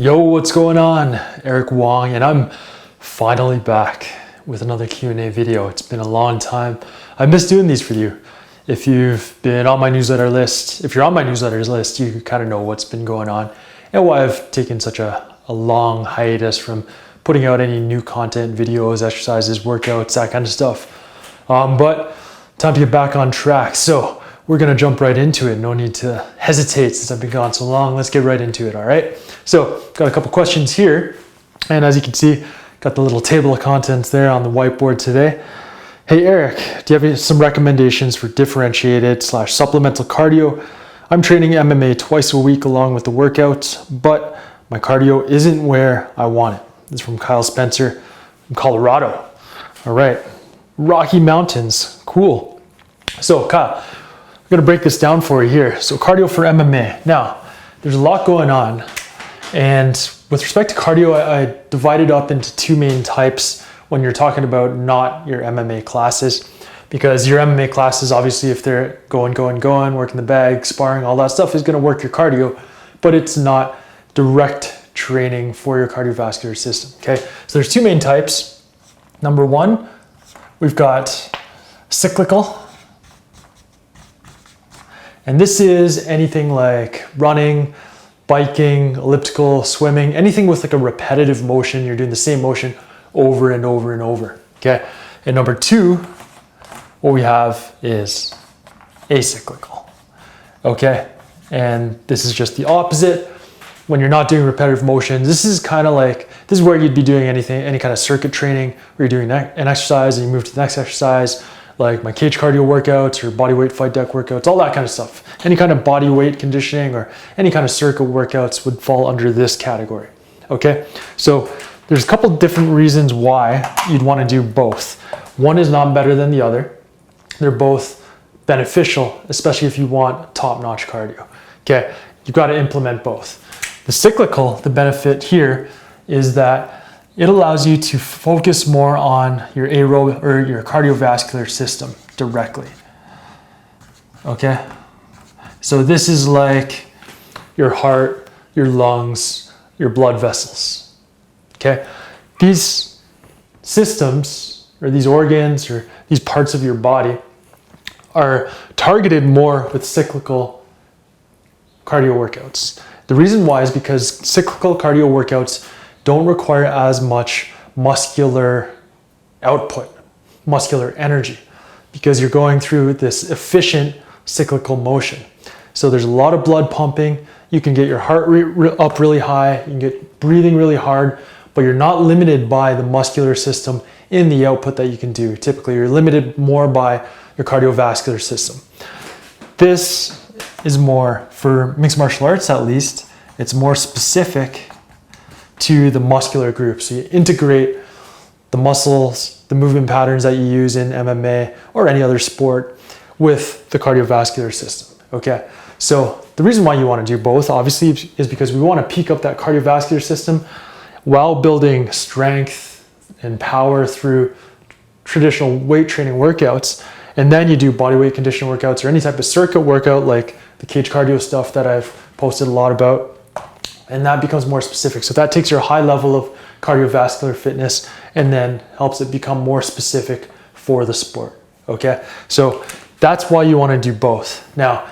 Yo, what's going on? Eric Wong, and I'm finally back with another Q&A video. It's been a long time. I miss doing these for you. If you've been on my newsletter list, if you're on my newsletters list, you kind of know what's been going on and why I've taken such a long hiatus from putting out any new content, videos, exercises, workouts, that kind of stuff. But time to get back on track. So we're gonna jump right into it. No need to hesitate since I've been gone so long. Let's get right into it, all right? So got a couple questions here. And as you can see, got the little table of contents there on the whiteboard today. Hey Eric, do you have some recommendations for differentiated / supplemental cardio? I'm training MMA twice a week along with the workouts, but my cardio isn't where I want it. This is from Kyle Spencer from Colorado. All right, Rocky Mountains, cool. So Kyle, I'm gonna break this down for you here. So cardio for MMA. Now, there's a lot going on. And with respect to cardio, I divided up into two main types when you're talking about not your MMA classes. Because your MMA classes, obviously, if they're going, working the bag, sparring, all that stuff is gonna work your cardio, but it's not direct training for your cardiovascular system, okay? So there's two main types. Number one, we've got cyclical. And this is anything like running, biking, elliptical, swimming, anything with like a repetitive motion. You're doing the same motion over and over and over, okay? And number two, what we have is acyclical, okay? And this is just the opposite. When you're not doing repetitive motions, this is kind of like, this is where you'd be doing anything, any kind of circuit training where you're doing an exercise and you move to the next exercise, like my cage cardio workouts or body weight fight deck workouts, all that kind of stuff. Any kind of body weight conditioning or any kind of circuit workouts would fall under this category, okay? So there's a couple different reasons why you'd want to do both. One is not better than the other. They're both beneficial, especially if you want top-notch cardio, okay? You've got to implement both. The cyclical, the benefit here is that it allows you to focus more on your aerobic or your cardiovascular system directly, okay? So this is like your heart, your lungs, your blood vessels, okay? These systems or these organs or these parts of your body are targeted more with cyclical cardio workouts. The reason why is because cyclical cardio workouts don't require as much muscular output, muscular energy, because you're going through this efficient cyclical motion. So there's a lot of blood pumping. You can get your heart rate up really high. You can get breathing really hard, but you're not limited by the muscular system in the output that you can do. Typically, you're limited more by your cardiovascular system. This is more, for mixed martial arts at least, it's more specific to the muscular group. So you integrate the muscles, the movement patterns that you use in MMA or any other sport with the cardiovascular system, okay? So the reason why you want to do both, obviously, is because we want to peak up that cardiovascular system while building strength and power through traditional weight training workouts. And then you do body weight conditioning workouts or any type of circuit workout like the cage cardio stuff that I've posted a lot about. And that becomes more specific. So that takes your high level of cardiovascular fitness and then helps it become more specific for the sport, okay? So that's why you wanna do both. Now,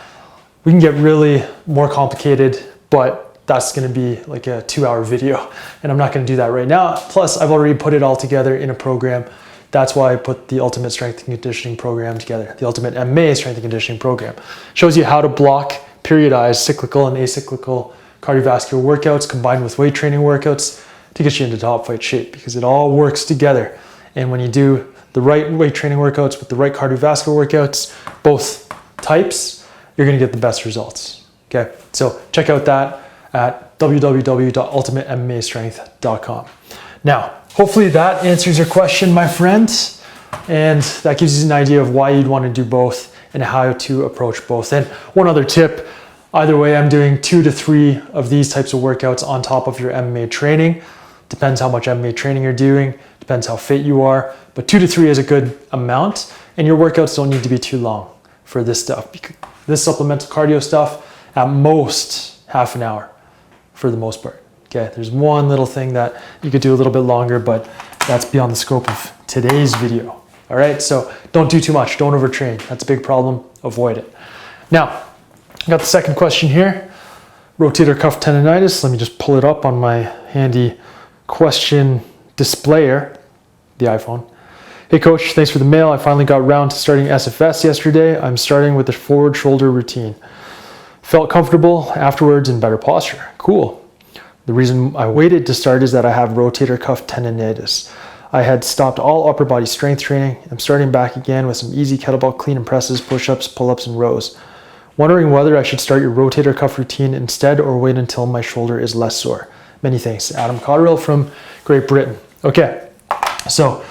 we can get really more complicated, but that's gonna be like a 2-hour video, and I'm not gonna do that right now. Plus, I've already put it all together in a program. That's why I put the Ultimate Strength and Conditioning Program together, the Ultimate MMA Strength and Conditioning Program. Shows you how to block, periodize cyclical and acyclical cardiovascular workouts combined with weight training workouts to get you into top fight shape, because it all works together. And when you do the right weight training workouts with the right cardiovascular workouts, both types, you're gonna get the best results, okay? So check out that at www.ultimatemmastrength.com. Now, hopefully that answers your question, my friends, and that gives you an idea of why you'd wanna do both and how to approach both. And one other tip, either way, I'm doing 2 to 3 of these types of workouts on top of your MMA training. Depends how much MMA training you're doing, depends how fit you are, but 2 to 3 is a good amount, and your workouts don't need to be too long for this stuff. This supplemental cardio stuff, at most half an hour for the most part, Okay, there's one little thing that you could do a little bit longer, but that's beyond the scope of today's video. All right, so don't do too much, don't overtrain. That's a big problem, avoid it. Now, I got the second question here. Rotator cuff tendonitis. Let me just pull it up on my handy question displayer, the iPhone. Hey coach, thanks for the mail. I finally got around to starting SFS yesterday. I'm starting with the forward shoulder routine. Felt comfortable afterwards and better posture. Cool. The reason I waited to start is that I have rotator cuff tendonitis. I had stopped all upper body strength training. I'm starting back again with some easy kettlebell clean and presses, push-ups, pull-ups, and rows. Wondering whether I should start your rotator cuff routine instead or wait until my shoulder is less sore. Many thanks. Adam Cotterill from Great Britain. Okay, so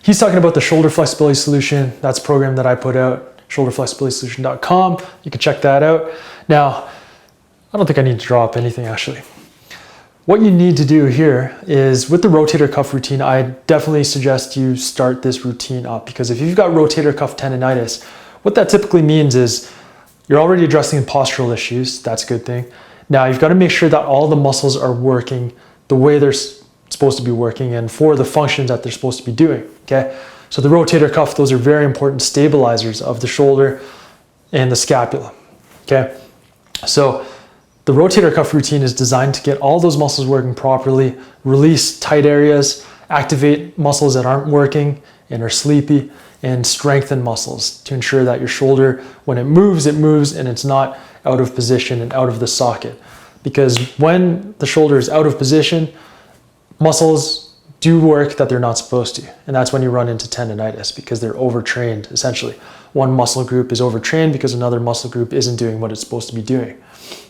he's talking about the shoulder flexibility solution. That's a program that I put out, shoulderflexibilitysolution.com. You can check that out. Now, I don't think I need to draw up anything actually. What you need to do here is with the rotator cuff routine, I definitely suggest you start this routine up because if you've got rotator cuff tendonitis, what that typically means is you're already addressing postural issues. That's a good thing. Now you've got to make sure that all the muscles are working the way they're supposed to be working and for the functions that they're supposed to be doing. Okay. So the rotator cuff, those are very important stabilizers of the shoulder and the scapula. Okay. So the rotator cuff routine is designed to get all those muscles working properly, release tight areas, activate muscles that aren't working and are sleepy, and strengthen muscles to ensure that your shoulder, when it moves and it's not out of position and out of the socket. Because when the shoulder is out of position, muscles do work that they're not supposed to. And that's when you run into tendonitis because they're overtrained, essentially. One muscle group is overtrained because another muscle group isn't doing what it's supposed to be doing.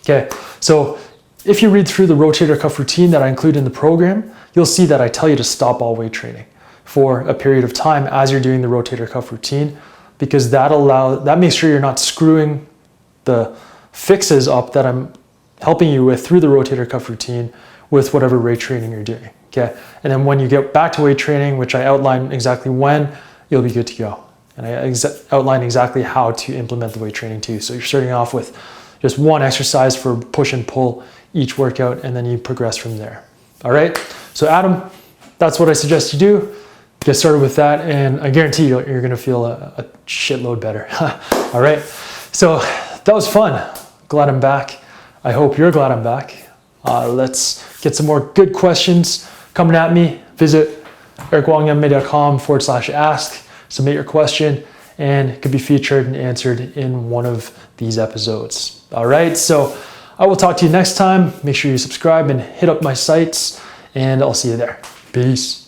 Okay, so if you read through the rotator cuff routine that I include in the program, you'll see that I tell you to stop all weight training for a period of time as you're doing the rotator cuff routine, because that makes sure you're not screwing the fixes up that I'm helping you with through the rotator cuff routine with whatever weight training you're doing. Okay, and then when you get back to weight training, which I outline exactly when, you'll be good to go. And I outline exactly how to implement the weight training too. So you're starting off with just one exercise for push and pull each workout, and then you progress from there. All right, so Adam, that's what I suggest you do. Get started with that, and I guarantee you're gonna feel a shitload better. All right, so that was fun. Glad I'm back. I hope you're glad I'm back. Let's get some more good questions coming at me. Visit ericwongmma.com/ask, submit your question, and it could be featured and answered in one of these episodes. All right, so I will talk to you next time. Make sure you subscribe and hit up my sites, and I'll see you there. Peace.